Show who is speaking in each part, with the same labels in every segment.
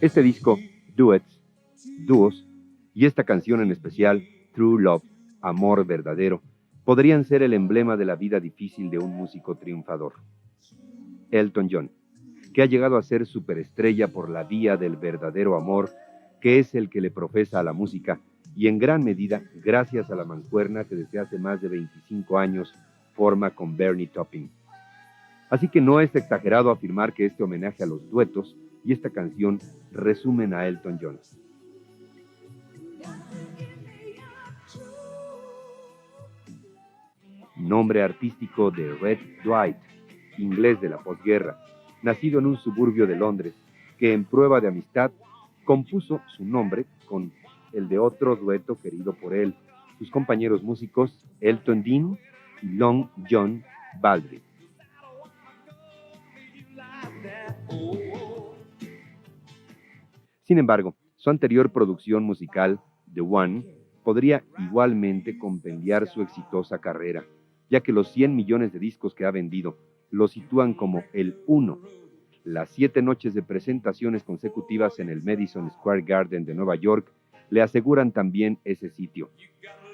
Speaker 1: Este disco, Duets, dúos, y esta canción en especial, True Love, amor verdadero, podrían ser el emblema de la vida difícil de un músico triunfador. Elton John, que ha llegado a ser superestrella por la vía del verdadero amor, que es el que le profesa a la música, y en gran medida gracias a la mancuerna que desde hace más de 25 años forma con Bernie Taupin. Así que no es exagerado afirmar que este homenaje a los duetos y esta canción resumen a Elton John. Nombre artístico de Red Duet, inglés de la posguerra, nacido en un suburbio de Londres, que en prueba de amistad compuso su nombre con el de otro dueto querido por él, sus compañeros músicos Elton Dean y Long John Baldry. Sin embargo, su anterior producción musical, The One, podría igualmente compendiar su exitosa carrera, ya que los 100 millones de discos que ha vendido lo sitúan como el uno. Las 7 noches de presentaciones consecutivas en el Madison Square Garden de Nueva York le aseguran también ese sitio.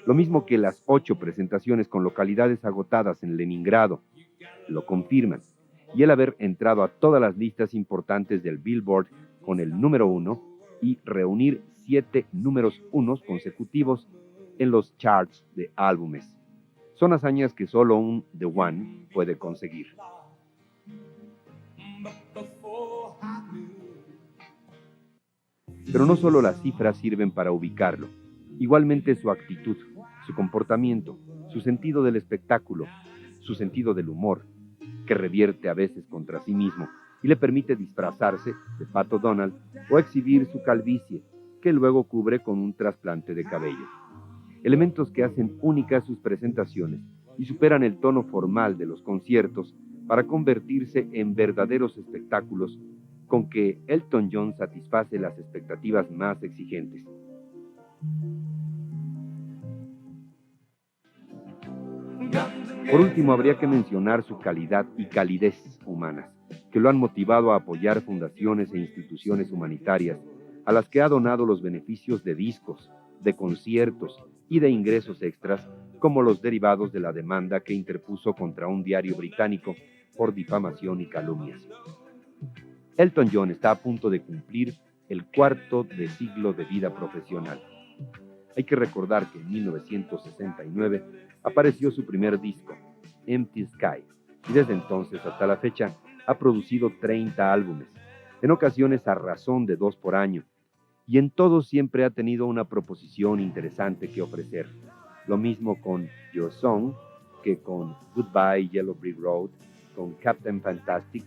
Speaker 1: Lo mismo que las 8 presentaciones con localidades agotadas en Leningrado lo confirman, y el haber entrado a todas las listas importantes del Billboard con el número 1 y reunir 7 números 1 consecutivos en los charts de álbumes. Son hazañas que solo un The One puede conseguir. Pero no solo las cifras sirven para ubicarlo, igualmente su actitud, su comportamiento, su sentido del espectáculo, su sentido del humor, que revierte a veces contra sí mismo y le permite disfrazarse de Pato Donald o exhibir su calvicie, que luego cubre con un trasplante de cabello. Elementos que hacen únicas sus presentaciones y superan el tono formal de los conciertos para convertirse en verdaderos espectáculos con que Elton John satisface las expectativas más exigentes. Por último, habría que mencionar su calidad y calidez humanas, que lo han motivado a apoyar fundaciones e instituciones humanitarias, a las que ha donado los beneficios de discos, de conciertos y de ingresos extras, como los derivados de la demanda que interpuso contra un diario británico por difamación y calumnias. Elton John está a punto de cumplir el cuarto de siglo de vida profesional. Hay que recordar que en 1969 apareció su primer disco, Empty Sky, y desde entonces hasta la fecha ha producido 30 álbumes, en ocasiones a razón de 2 por año, y en todos siempre ha tenido una proposición interesante que ofrecer. Lo mismo con Your Song que con Goodbye Yellow Brick Road, con Captain Fantastic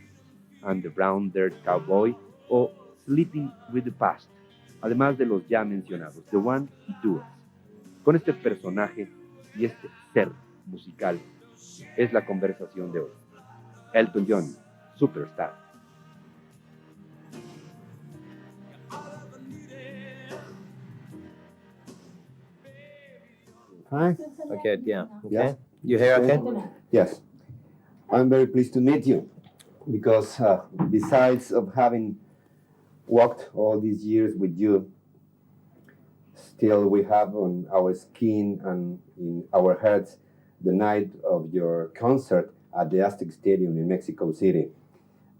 Speaker 1: and the Brown Dirt Cowboy o Sleeping with the Past, además de los ya mencionados The One y Duet. Con este personaje y este ser musical es la conversación de hoy. Elton John, Superstar.
Speaker 2: Hi.
Speaker 3: Okay, yeah. Okay.
Speaker 2: Yeah.
Speaker 3: You hear okay?
Speaker 2: Yes. I'm very pleased to meet you because besides of having walked all these years with you, still we have on our skin and in our hearts the night of your concert at the Aztec Stadium in Mexico City.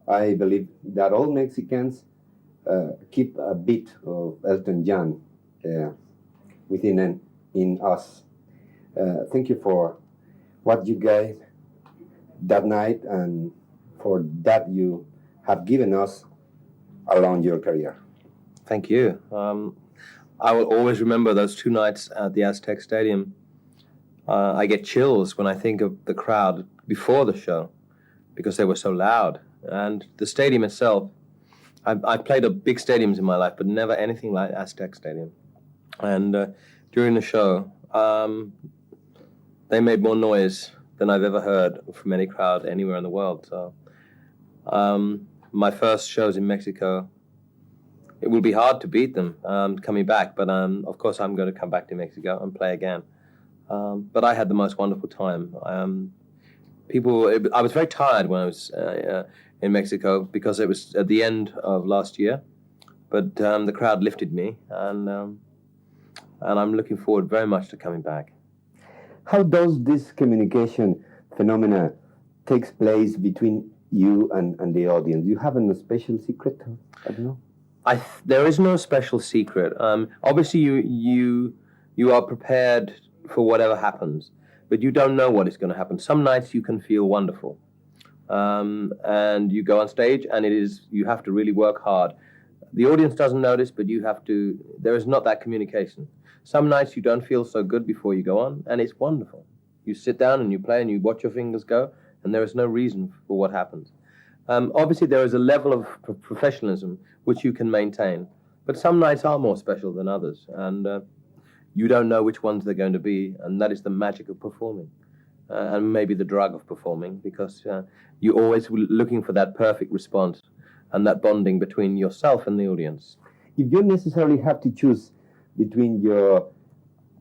Speaker 2: I believe that all Mexicans keep a bit of Elton John within and in us. Thank you for what you gave that night and for that you have given us along your career.
Speaker 3: Thank you. I will always remember those 2 nights at the Aztec Stadium. I get chills when I think of the crowd before the show because they were so loud. And the stadium itself, I've played at big stadiums in my life, but never anything like Aztec Stadium. And during the show, they made more noise than I've ever heard from any crowd anywhere in the world. So my first shows in Mexico, it will be hard to beat them coming back, but of course I'm going to come back to Mexico and play again. But I had the most wonderful time. I was very tired when I was in Mexico because it was at the end of last year, But the crowd lifted me, and I'm looking forward very much to coming back.
Speaker 2: How does this communication phenomena takes place between you and the audience? You have a special secret? I don't know.
Speaker 3: There is no special secret. Obviously, you are prepared for whatever happens, but you don't know what is going to happen. Some nights you can feel wonderful, and you go on stage, and you have to really work hard. The audience doesn't notice, but you have to. There is not that communication. Some nights you don't feel so good before you go on, and it's wonderful. You sit down and you play, and you watch your fingers go, and there is no reason for what happens. Obviously, there is a level of professionalism which you can maintain, but some nights are more special than others, and you don't know which ones they're going to be, and that is the magic of performing, and maybe the drug of performing, because you're always looking for that perfect response and that bonding between yourself and the audience.
Speaker 2: If you necessarily have to choose between your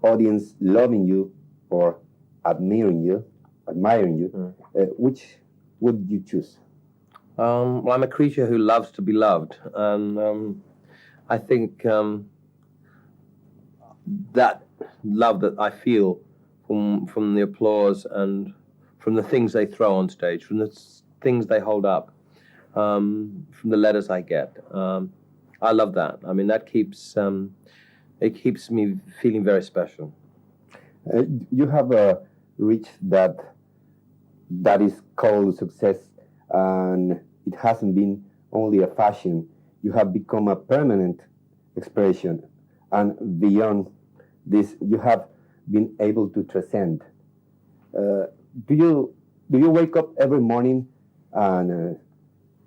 Speaker 2: audience loving you or admiring you, which would you choose?
Speaker 3: Well, I'm a creature who loves to be loved, and I think that love that I feel from the applause and from the things they throw on stage, from the things they hold up, from the letters I get, I love that. I mean, that keeps me feeling very special.
Speaker 2: You have reached that is called success, and it hasn't been only a fashion. You have become a permanent expression, and beyond this, you have been able to transcend. Do you wake up every morning and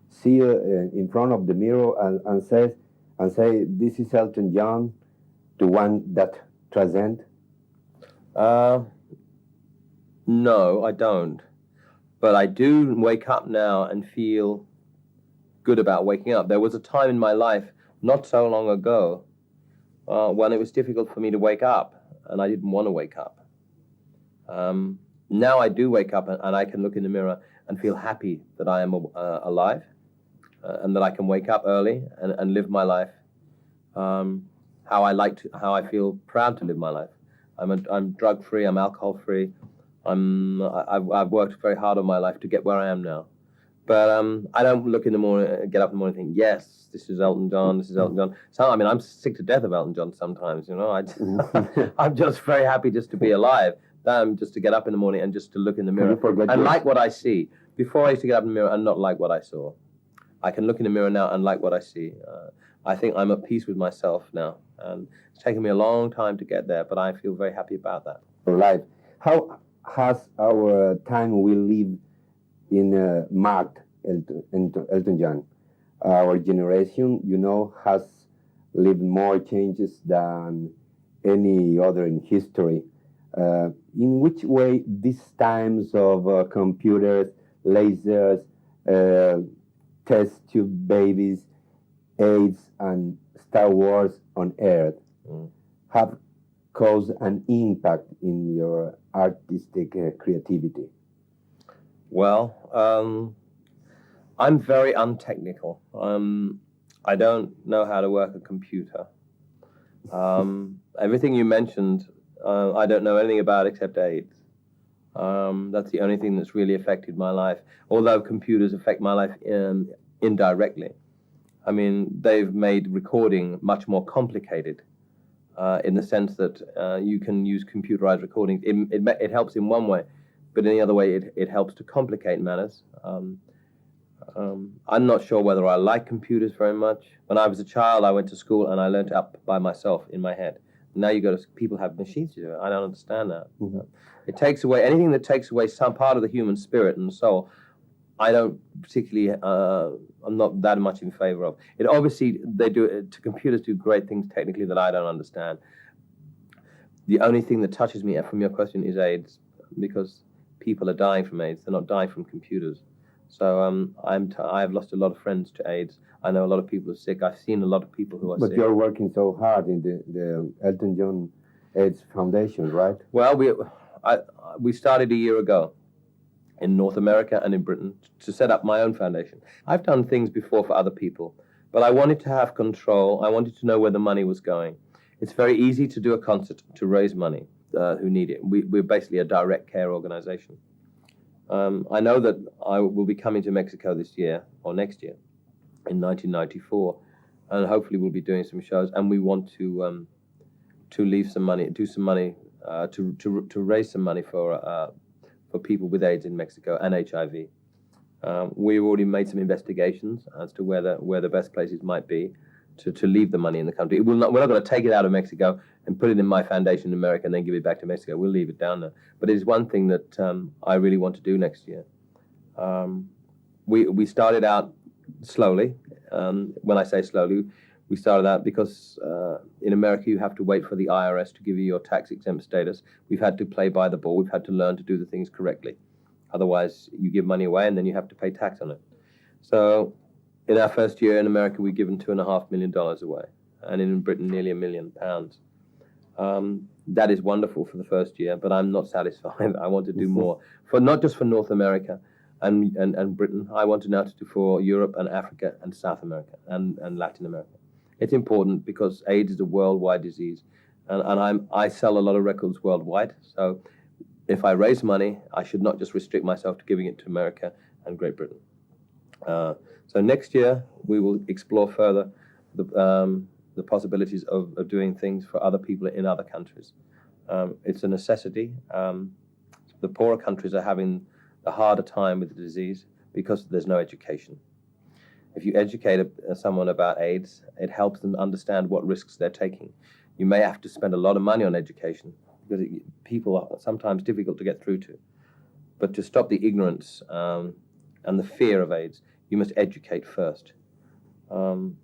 Speaker 2: see in front of the mirror and say, "This is Elton John, the one that transcends"?
Speaker 3: No, I don't. But I do wake up now and feel good about waking up. There was a time in my life, not so long ago, when it was difficult for me to wake up, and I didn't want to wake up. Now I do wake up, and I can look in the mirror and feel happy that I am alive, and that I can wake up early and live my life how I feel proud to live my life. I'm drug-free, I'm alcohol-free. I've worked very hard on my life to get where I am now. But I don't look in the morning, get up in the morning and think, yes, this is Elton John, this is Elton John. So, I mean, I'm sick to death of Elton John sometimes, you know. I'm just very happy just to be alive, just to get up in the morning and just to look in the mirror and like what I see. Before I used to get up in the mirror and not like what I saw. I can look in the mirror now and like what I see. I think I'm at peace with myself now. And it's taken me a long time to get there, but I feel very happy about that.
Speaker 2: Right. How has our time we live in marked Elton John? Our generation, you know, has lived more changes than any other in history. In which way these times of computers, lasers, test tube babies, AIDS, and Star Wars on Earth have caused an impact in your artistic creativity?
Speaker 3: Well, I'm very untechnical. I don't know how to work a computer. Everything you mentioned, I don't know anything about except AIDS. That's the only thing that's really affected my life, although computers affect my life indirectly. I mean, they've made recording much more complicated in the sense that you can use computerized recording. It helps in one way, but in the other way, it helps to complicate matters. I'm not sure whether I like computers very much. When I was a child, I went to school and I learned up by myself in my head. Now people have machines to do it. I don't understand that. Mm-hmm. It takes away anything that takes away some part of the human spirit and soul. I don't particularly. I'm not that much in favor of it. Obviously, computers do great things technically that I don't understand. The only thing that touches me from your question is AIDS, because people are dying from AIDS. They're not dying from computers. So I've lost a lot of friends to AIDS. I know a lot of people are sick. I've seen a lot of people who are sick.
Speaker 2: But you're working so hard in the Elton John AIDS Foundation, right?
Speaker 3: Well, we started a year ago in North America and in Britain to set up my own foundation. I've done things before for other people, But I wanted to have control. I wanted to know where the money was going. It's very easy to do a concert to raise money who need it. We're basically a direct care organization. I know that I will be coming to Mexico this year or next year in 1994, and hopefully we'll be doing some shows. And we want to leave some money, do some money to raise some money for people with AIDS in Mexico and HIV. We've already made some investigations as to where the best places might be to leave the money in the country. We're not going to take it out of Mexico and put it in my foundation in America and then give it back to Mexico. We'll leave it down there. But it is one thing that I really want to do next year. We started out slowly. When I say slowly, we started out because in America you have to wait for the IRS to give you your tax-exempt status. We've had to play by the ball. We've had to learn to do the things correctly. Otherwise, you give money away and then you have to pay tax on it. So in our first year in America, we've given $2.5 million away. And in Britain, nearly £1 million. That is wonderful for the first year, but I'm not satisfied. I want to do more, for not just for North America and Britain. I want to now to do for Europe and Africa and South America and Latin America. It's important because AIDS is a worldwide disease, and I sell a lot of records worldwide. So if I raise money, I should not just restrict myself to giving it to America and Great Britain. So next year, we will explore further the possibilities of doing things for other people in other countries. It's a necessity. The poorer countries are having a harder time with the disease because there's no education. If you educate someone about AIDS, it helps them understand what risks they're taking. You may have to spend a lot of money on education because people are sometimes difficult to get through to. But to stop the ignorance and the fear of AIDS, you must educate first. And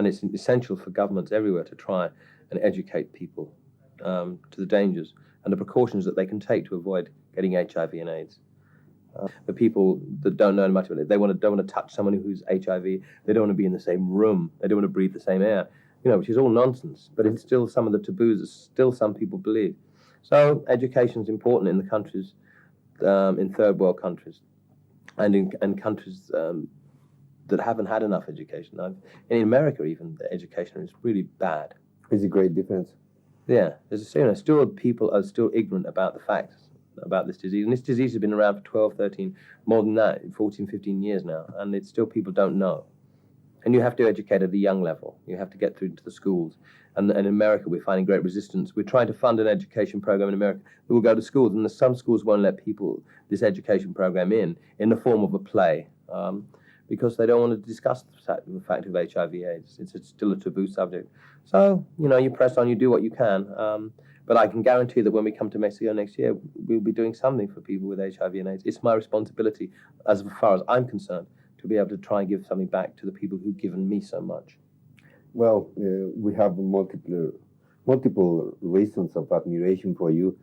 Speaker 3: it's essential for governments everywhere to try and educate people to the dangers and the precautions that they can take to avoid getting HIV and AIDS. The people that don't know much about it, don't want to touch someone who's HIV. They don't want to be in the same room. They don't want to breathe the same air, which is all nonsense. But it's still some of the taboos that still some people believe. So education is important in the countries, in third world countries, and in countries that haven't had enough education. In America, even, the education is really bad.
Speaker 2: It's a great difference.
Speaker 3: Yeah, still people are still ignorant about the facts about this disease. And this disease has been around for 12, 13, more than that, 14, 15 years now. And it's still people don't know. And you have to educate at a young level. You have to get through to the schools. And in America, we're finding great resistance. We're trying to fund an education program in America that will go to schools. And some schools won't let people, this education program in the form of a play. Because they don't want to discuss the fact of HIV/AIDS. It's still a taboo subject. So, you press on, you do what you can. But I can guarantee that when we come to Mexico next year, we'll be doing something for people with HIV and AIDS. It's my responsibility, as far as I'm concerned, to be able to try and give something back to the people who've given me so much.
Speaker 2: Well, we have multiple reasons of admiration for you,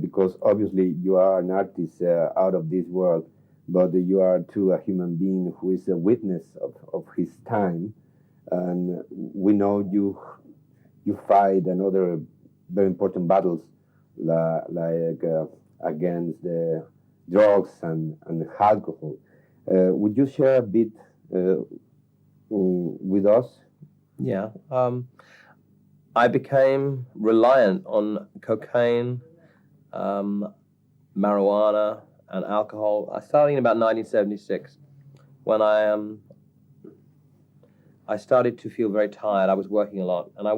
Speaker 2: because obviously you are an artist out of this world. But you are too a human being who is a witness of his time, and we know you fight another very important battles like against the drugs and alcohol. Would you share a bit with us?
Speaker 3: Yeah, I became reliant on cocaine, marijuana, and alcohol. I started in about 1976 when I started to feel very tired. I was working a lot. And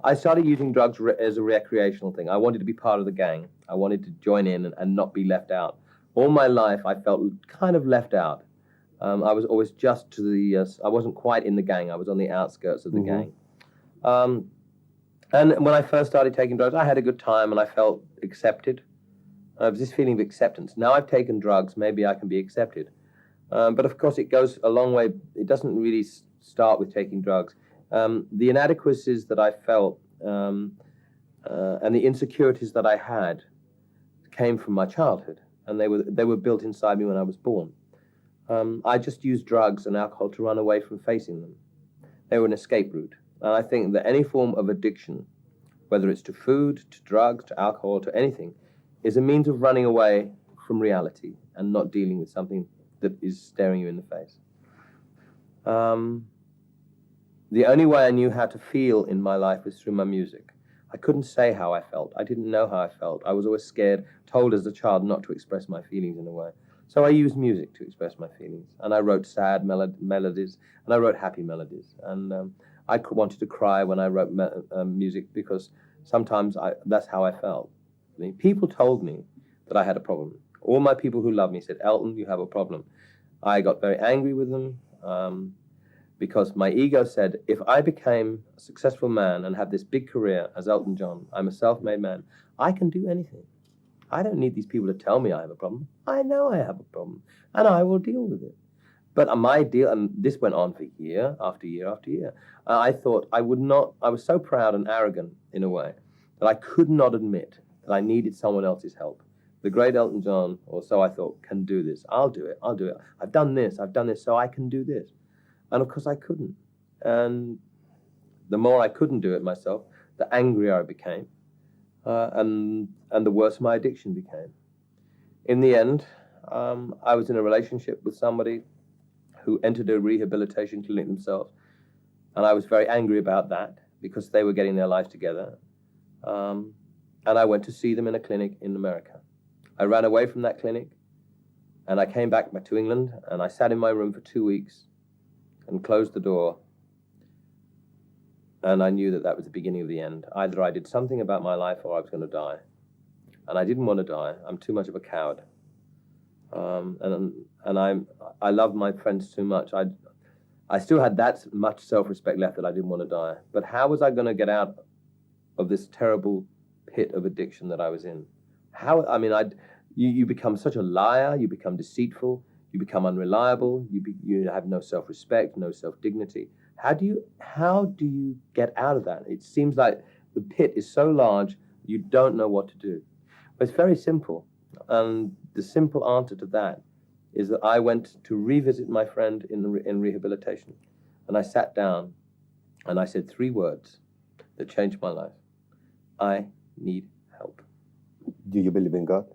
Speaker 3: I started using drugs as a recreational thing. I wanted to be part of the gang. I wanted to join in and not be left out. All my life, I felt kind of left out. I was always just I wasn't quite in the gang. I was on the outskirts of the gang. And when I first started taking drugs, I had a good time and I felt accepted. It was this feeling of acceptance. Now I've taken drugs, maybe I can be accepted. But of course it goes a long way. It doesn't really start with taking drugs. The inadequacies that I felt and the insecurities that I had came from my childhood. And they were built inside me when I was born. I just used drugs and alcohol to run away from facing them. They were an escape route. And I think that any form of addiction, whether it's to food, to drugs, to alcohol, to anything, is a means of running away from reality and not dealing with something that is staring you in the face. The only way I knew how to feel in my life was through my music. I couldn't say how I felt. I didn't know how I felt. I was always scared, told as a child not to express my feelings in a way. So I used music to express my feelings. And I wrote sad melodies, and I wrote happy melodies. And I wanted to cry when I wrote music because sometimes that's how I felt. I mean, people told me that I had a problem. All my people who love me said, Elton, you have a problem. I got very angry with them because my ego said, if I became a successful man and have this big career as Elton John, I'm a self-made man, I can do anything. I don't need these people to tell me I have a problem. I know I have a problem, and I will deal with it. But my deal, and this went on for year after year after year, I thought I would not, I was so proud and arrogant in a way that I could not admit that I needed someone else's help. The great Elton John, or so I thought, can do this. I'll do it. I've done this, so I can do this. And of course I couldn't. And the more I couldn't do it myself, the angrier I became. And the worse my addiction became. In the end, I was in a relationship with somebody who entered a rehabilitation clinic themselves. And I was very angry about that because they were getting their lives together. And I went to see them in a clinic in America. I ran away from that clinic and I came back to England and I sat in my room for 2 weeks and closed the door. And I knew that that was the beginning of the end. Either I did something about my life or I was going to die. And I didn't want to die. I'm too much of a coward. I love my friends too much. I still had that much self-respect left that I didn't want to die. But how was I going to get out of this terrible pit of addiction that I was in? You become such a liar, you become deceitful, you become unreliable, you have no self-respect, no self-dignity. How do you get out of that? It seems like the pit is so large, you don't know what to do. But it's very simple. And the simple answer to that is that I went to revisit my friend in rehabilitation. And I sat down and I said 3 words that changed my life. I need help.
Speaker 2: Do you believe in God?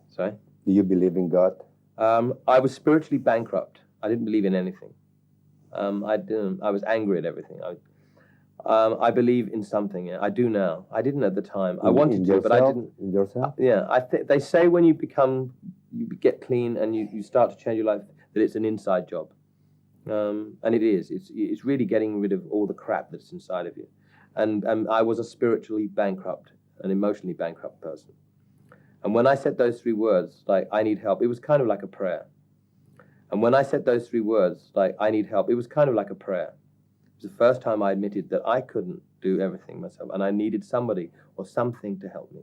Speaker 3: Sorry?
Speaker 2: Do you believe in God?
Speaker 3: I was spiritually bankrupt. I didn't believe in anything. I was angry at everything. I believe in something. Yeah, I do now. I didn't at the time. I wanted to, but I didn't.
Speaker 2: In yourself?
Speaker 3: Yeah, they say when you get clean and you start to change your life, that it's an inside job. And it is. It's really getting rid of all the crap that's inside of you. And I was a spiritually bankrupt, an emotionally bankrupt person. And when I said those 3 words, like, I need help, it was kind of like a prayer. And when I said those 3 words, like, I need help, it was kind of like a prayer. It was the first time I admitted that I couldn't do everything myself, and I needed somebody or something to help me.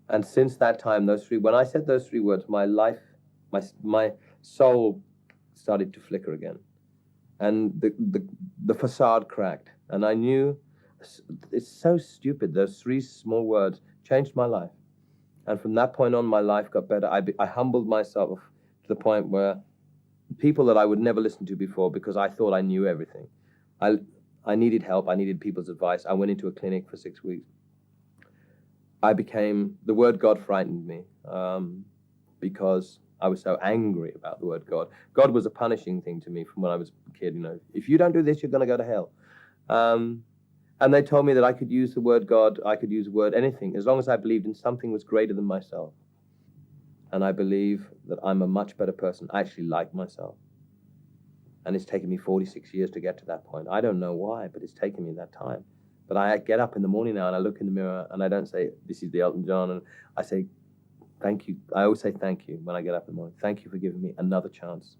Speaker 3: And since that time, when I said those 3 words, my life, my soul started to flicker again. And the facade cracked. And I knew, it's so stupid, those 3 small words changed my life. And from that point on, my life got better. I humbled myself to the point where people that I would never listen to before because I thought I knew everything. I needed help. I needed people's advice. I went into a clinic for 6 weeks. The word God frightened me because I was so angry about the word God. God was a punishing thing to me from when I was a kid. If you don't do this, you're going to go to hell. And they told me that I could use the word God, I could use the word anything, as long as I believed in something was greater than myself. And I believe that I'm a much better person. I actually like myself. And it's taken me 46 years to get to that point. I don't know why, but it's taken me that time. But I get up in the morning now and I look in the mirror and I don't say, this is the Elton John. And I say, thank you. I always say thank you when I get up in the morning. Thank you for giving me another chance.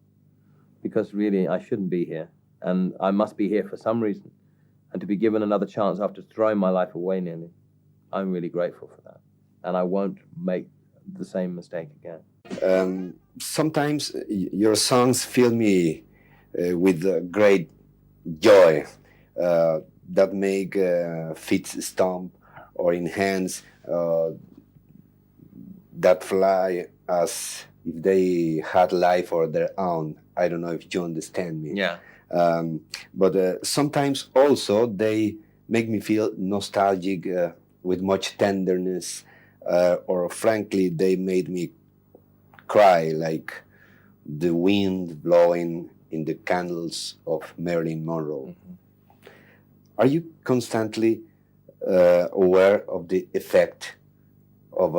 Speaker 3: Because really, I shouldn't be here. And I must be here for some reason. And to be given another chance after throwing my life away nearly, I'm really grateful for that. And I won't make the same mistake again.
Speaker 2: Sometimes your songs fill me with great joy that make feet stomp or in hands that fly as if they had life of their own. I don't know if you understand me.
Speaker 3: Yeah.
Speaker 2: But sometimes also they make me feel nostalgic with much tenderness, or frankly, they made me cry like the wind blowing in the candles of Marilyn Monroe. Are you constantly aware of the effect of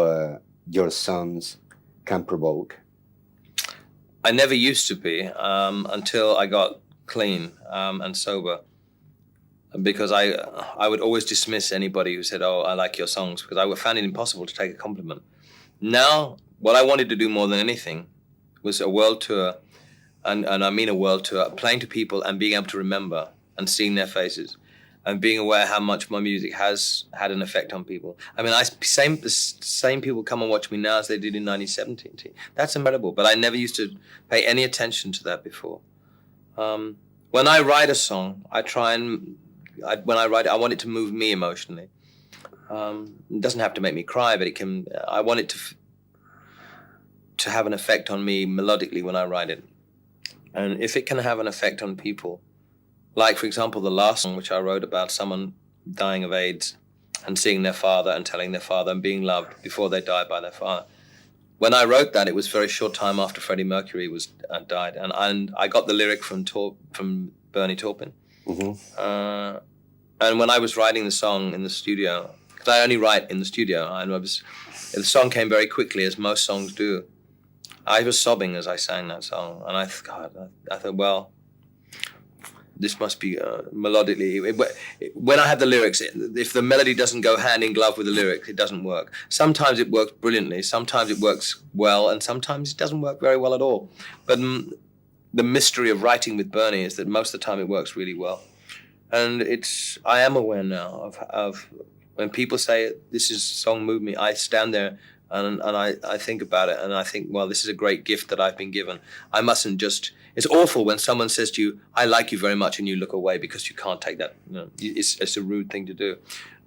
Speaker 2: your songs can provoke?
Speaker 3: I never used to be until I got clean and sober, because I would always dismiss anybody who said, "Oh, I like your songs," because I found it impossible to take a compliment. Now, what I wanted to do more than anything was a world tour, and I mean a world tour, playing to people and being able to remember and seeing their faces and being aware how much my music has had an effect on people. I mean, the same people come and watch me now as they did in 1970. That's incredible, but I never used to pay any attention to that before. When I write a song, when I write it, I want it to move me emotionally. It doesn't have to make me cry, but I want it to have an effect on me melodically when I write it. And if it can have an effect on people, like, for example, the last song which I wrote about someone dying of AIDS and seeing their father and telling their father and being loved before they died by their father. When I wrote that, it was a very short time after Freddie Mercury died, and I got the lyric from Bernie Taupin. Mm-hmm. And when I was writing the song in the studio, because I only write in the studio, the song came very quickly, as most songs do. I was sobbing as I sang that song, and I thought, well, this must be melodically. When I have the lyrics, if the melody doesn't go hand in glove with the lyrics, it doesn't work. Sometimes it works brilliantly, sometimes it works well, and sometimes it doesn't work very well at all. But the mystery of writing with Bernie is that most of the time it works really well. And I am aware now of when people say, this song moved me, I stand there and I think about it, and I think, well, this is a great gift that I've been given. I mustn't just... It's awful when someone says to you, I like you very much, and you look away because you can't take that. It's a rude thing to do.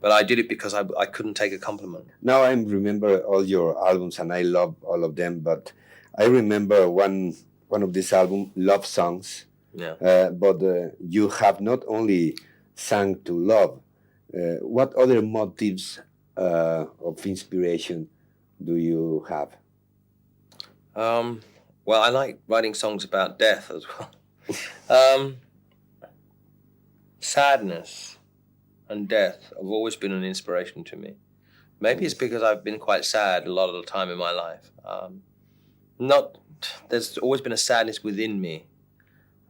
Speaker 3: But I did it because I couldn't take a compliment.
Speaker 2: Now I remember all your albums, and I love all of them, but I remember one of these albums, Love Songs.
Speaker 3: Yeah.
Speaker 2: But you have not only sang to love. What other motives of inspiration do you have?
Speaker 3: Well, I like writing songs about death as well. Sadness and death have always been an inspiration to me. Maybe it's because I've been quite sad a lot of the time in my life. There's always been a sadness within me.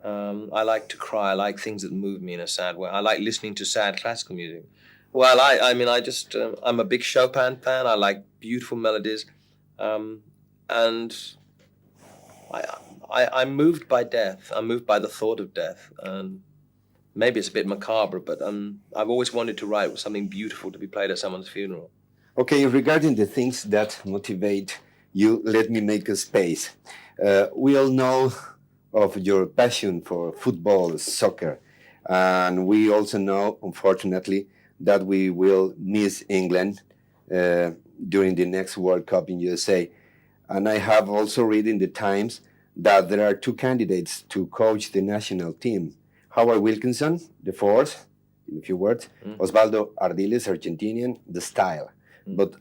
Speaker 3: I like to cry. I like things that move me in a sad way. I like listening to sad classical music. Well, I'm a big Chopin fan. I like beautiful melodies. And I'm moved by death. I'm moved by the thought of death. And maybe it's a bit macabre, but I've always wanted to write something beautiful to be played at someone's funeral.
Speaker 2: Okay, regarding the things that motivate you, let me make a space. We all know of your passion for football, soccer, and we also know, unfortunately, that we will miss England during the next World Cup in USA. And I have also read in the Times that there are two candidates to coach the national team. Howard Wilkinson, the fourth, in a few words, Osvaldo Ardiles, Argentinian, the style. But,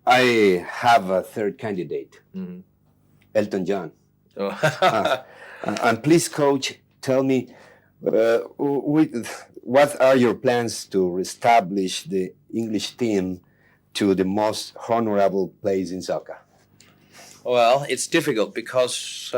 Speaker 2: I have a third candidate, Elton John.
Speaker 3: Oh.
Speaker 2: And please, coach, tell me, what are your plans to reestablish the English team to the most honorable place in soccer?
Speaker 3: Well, it's difficult because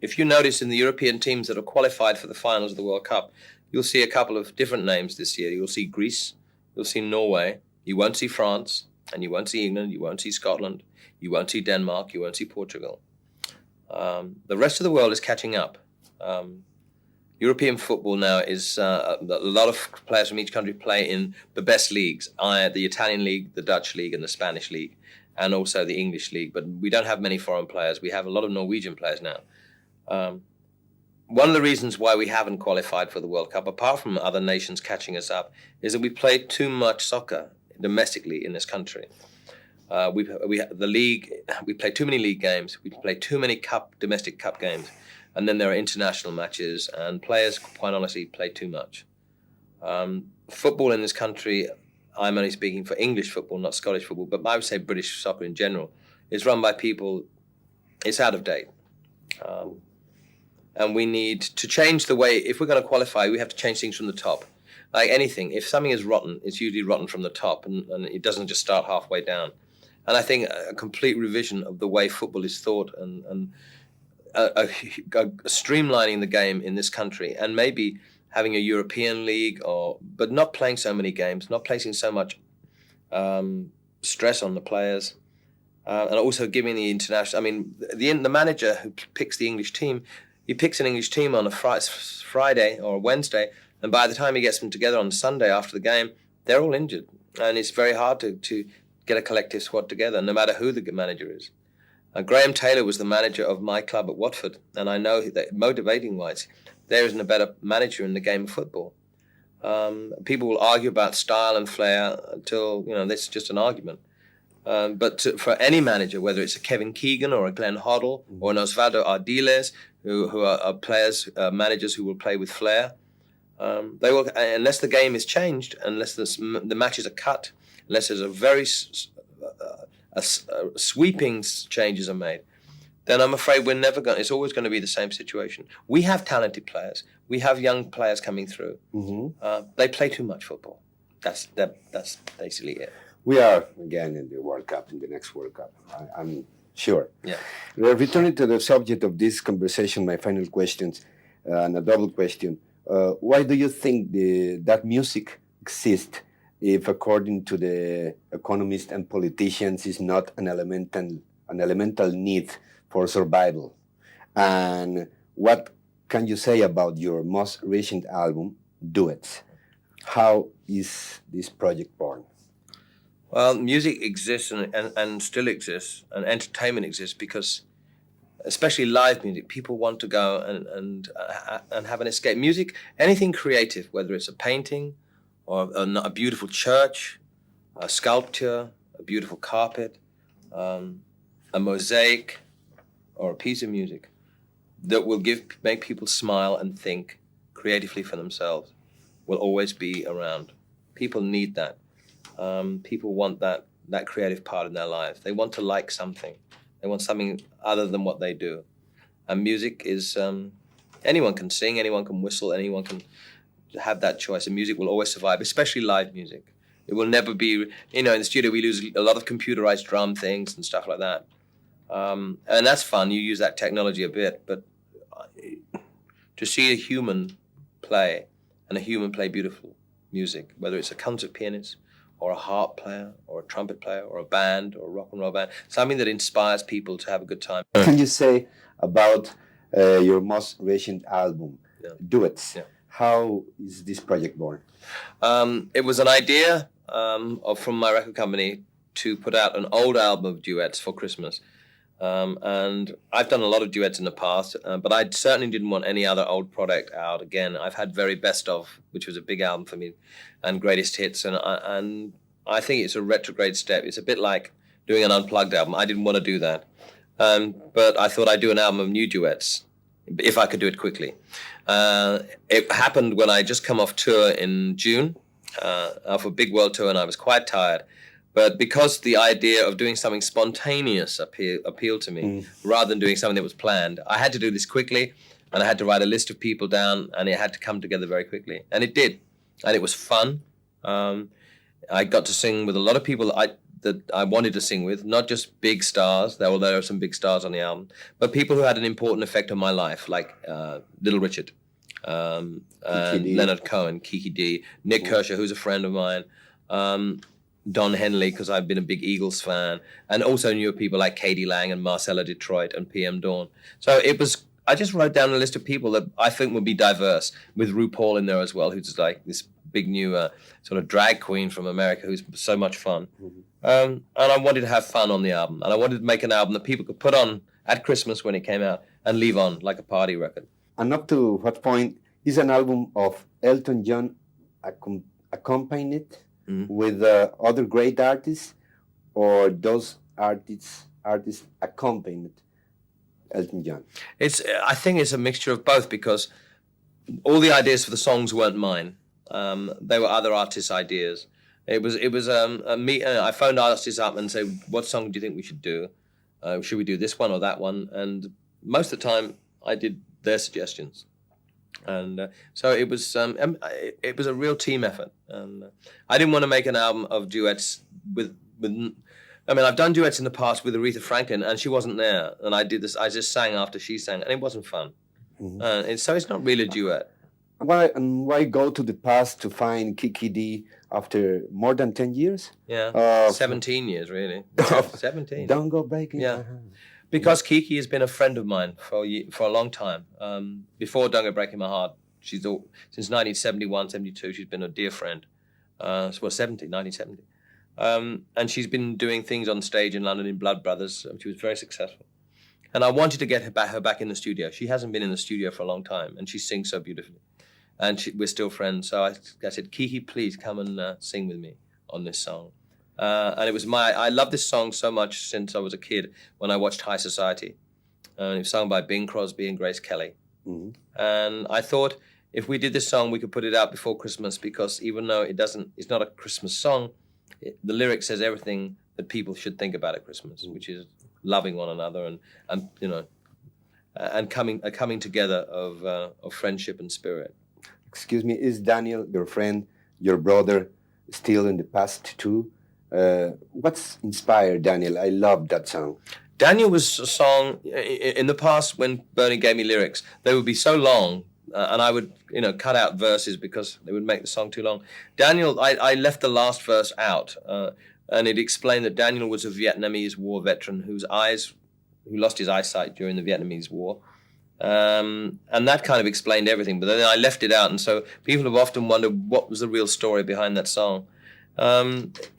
Speaker 3: if you notice in the European teams that are qualified for the finals of the World Cup, you'll see a couple of different names this year. You'll see Greece, you'll see Norway, you won't see France, and you won't see England, you won't see Scotland, you won't see Denmark, you won't see Portugal. The rest of the world is catching up. European football now is a lot of players from each country play in the best leagues, the Italian league, the Dutch league, and the Spanish league, and also the English league. But we don't have many foreign players. We have a lot of Norwegian players now. One of the reasons why we haven't qualified for the World Cup, apart from other nations catching us up, is that we play too much soccer domestically in this country. We play too many league games. We play too many domestic cup games. And then there are international matches, and players, quite honestly, play too much. Football in this country, I'm only speaking for English football, not Scottish football, but I would say British soccer in general, is run by people, it's out of date. And we need to change the way, if we're going to qualify, we have to change things from the top. Like anything, if something is rotten, it's usually rotten from the top, and it doesn't just start halfway down. And I think a complete revision of the way football is thought and streamlining the game in this country, and maybe having a European league, but not playing so many games, not placing so much stress on the players, and also giving the international. I mean, the manager who picks the English team, he picks an English team on a Friday or a Wednesday, and by the time he gets them together on Sunday after the game, they're all injured, and it's very hard to get a collective squad together, no matter who the manager is. Graham Taylor was the manager of my club at Watford, and I know that motivating-wise, there isn't a better manager in the game of football. People will argue about style and flair until, this is just an argument. But for any manager, whether it's a Kevin Keegan or a Glenn Hoddle or an Osvaldo Ardiles, who are players, managers who will play with flair, they will, unless the game is changed, unless the matches are cut, unless there's a very sweeping changes are made, then I'm afraid we're never going. It's always going to be the same situation. We have talented players. We have young players coming through. Mm-hmm. They play too much football. That's basically it.
Speaker 2: We are again in the World Cup, in the next World Cup. I'm sure.
Speaker 3: Yeah.
Speaker 2: Returning to the subject of this conversation, my final questions, and a double question. Why do you think that music exists if, according to the economists and politicians, is not an elemental need for survival? And what can you say about your most recent album, Duet? How is this project born?
Speaker 3: Well, music exists and still exists, and entertainment exists because, especially live music, people want to go and have an escape. Music, anything creative, whether it's a painting or a beautiful church, a sculpture, a beautiful carpet, a mosaic, or a piece of music that will make people smile and think creatively for themselves, will always be around. People need that. People want that creative part in their lives. They want to like something. They want something other than what they do. And music is, anyone can sing, anyone can whistle, anyone can have that choice. And music will always survive, especially live music. It will never be, in the studio we use a lot of computerized drum things and stuff like that. And that's fun, you use that technology a bit, but to see a human play, and a human play beautiful music, whether it's a concert pianist, or a harp player, or a trumpet player, or a band, or a rock and roll band, something that inspires people to have a good time.
Speaker 2: What can you say about your most recent album, Duets? Yeah. How is this project born?
Speaker 3: It was an idea from my record company to put out an old album of duets for Christmas. And I've done a lot of duets in the past, but I certainly didn't want any other old product out again. I've had very best of, which was a big album for me, and greatest hits, and I think it's a retrograde step. It's a bit like doing an unplugged album. I didn't want to do that, but I thought I'd do an album of new duets if I could do it quickly. It happened when I just come off tour in June, off a big world tour, and I was quite tired. But because the idea of doing something spontaneous appealed to me, rather than doing something that was planned, I had to do this quickly, and I had to write a list of people down, and it had to come together very quickly. And it did. And it was fun. I got to sing with a lot of people that I wanted to sing with, not just big stars, there are some big stars on the album, but people who had an important effect on my life, like Little Richard, Leonard Cohen, Kiki D, Nick Kershaw, who's a friend of mine, Don Henley, because I've been a big Eagles fan, and also newer people like Katie Lang and Marcella Detroit and PM Dawn. So I just wrote down a list of people that I think would be diverse, with RuPaul in there as well, who's like this big new sort of drag queen from America who's so much fun. And I wanted to have fun on the album, and I wanted to make an album that people could put on at Christmas when it came out and leave on like a party record.
Speaker 2: And up to what point is an album of Elton John accompanied with other great artists, or those artists accompanied Elton John?
Speaker 3: I think it's a mixture of both, because all the ideas for the songs weren't mine. They were other artists' ideas. It was me. I phoned artists up and said, "What song do you think we should do? Should we do this one or that one?" And most of the time, I did their suggestions. And so it was a real team effort. And I didn't want to make an album of duets with. I mean, I've done duets in the past with Aretha Franklin, and she wasn't there. And I just sang after she sang, and it wasn't fun. Mm-hmm. And so it's not really a duet.
Speaker 2: Why go to the past to find Kiki D after more than 10 years?
Speaker 3: Yeah, 17 years, really. 17.
Speaker 2: Don't go breaking.
Speaker 3: Yeah. Because Kiki has been a friend of mine for a long time. Before Don't Go Breaking My Heart, since 1971, 72, she's been a dear friend. 1970. And she's been doing things on stage in London in Blood Brothers. She was very successful. And I wanted to get her back in the studio. She hasn't been in the studio for a long time, and she sings so beautifully. And we're still friends. So I said, Kiki, please come and sing with me on this song. And it was I love this song so much since I was a kid when I watched High Society. It was sung by Bing Crosby and Grace Kelly. Mm-hmm. And I thought if we did this song, we could put it out before Christmas, because even though it's not a Christmas song, the lyric says everything that people should think about at Christmas, which is loving one another and you know, and coming together of friendship and spirit.
Speaker 2: Excuse me, is Daniel, your friend, your brother, still in the past too? What's inspired Daniel? I love that song.
Speaker 3: Daniel was a song in the past when Bernie gave me lyrics. They would be so long, and I would cut out verses because they would make the song too long. Daniel, I left the last verse out, and it explained that Daniel was a Vietnamese war veteran who lost his eyesight during the Vietnamese War. And that kind of explained everything, but then I left it out, and so people have often wondered what was the real story behind that song.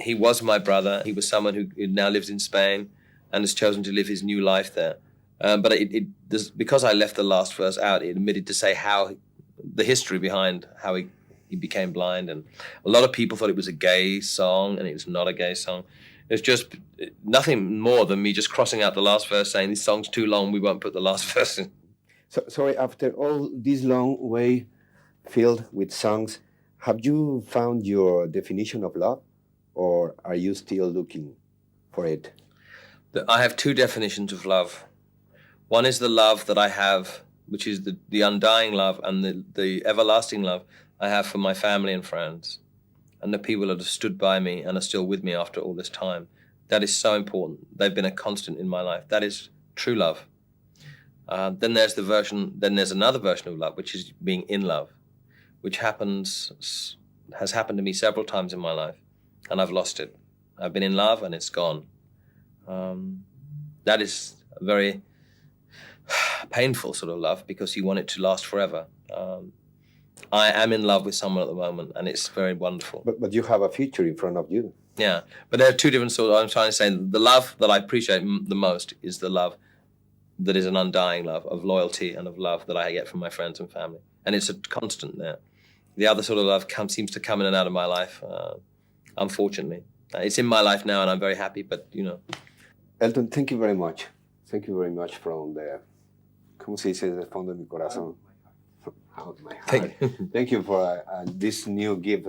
Speaker 3: He was my brother. He was someone who now lives in Spain and has chosen to live his new life there. But because I left the last verse out, it omitted to say how the history behind how he became blind. And a lot of people thought it was a gay song, and it was not a gay song. It's just nothing more than me just crossing out the last verse, saying this song's too long, we won't put the last verse in.
Speaker 2: So, sorry, after all this long way filled with songs, have you found your definition of love, or are you still looking for it?
Speaker 3: I have two definitions of love. One is the love that I have, which is the undying love and the everlasting love I have for my family and friends and the people that have stood by me and are still with me after all this time. That is so important. They've been a constant in my life. That is true love. Then there's another version of love, which is being in love, which has happened to me several times in my life, and I've lost it. I've been in love and it's gone. That is a very painful sort of love, because you want it to last forever. I am in love with someone at the moment, and it's very wonderful.
Speaker 2: But you have a future in front of you.
Speaker 3: Yeah, but there are two different sorts. I'm trying to say the love that I appreciate the most is the love that is an undying love of loyalty and of love that I get from my friends and family. And it's a constant there. The other sort of love seems to come in and out of my life, unfortunately. It's in my life now, and I'm very happy, but,
Speaker 2: Elton, thank you very much. Thank you very much from the, ¿cómo se dice? Del fondo de mi corazón. Out of my heart. Thank you for this new gift,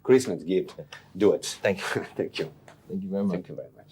Speaker 2: Christmas gift, Duet.
Speaker 3: Thank you.
Speaker 2: Thank you.
Speaker 3: Thank you very much.
Speaker 2: Thank you very much.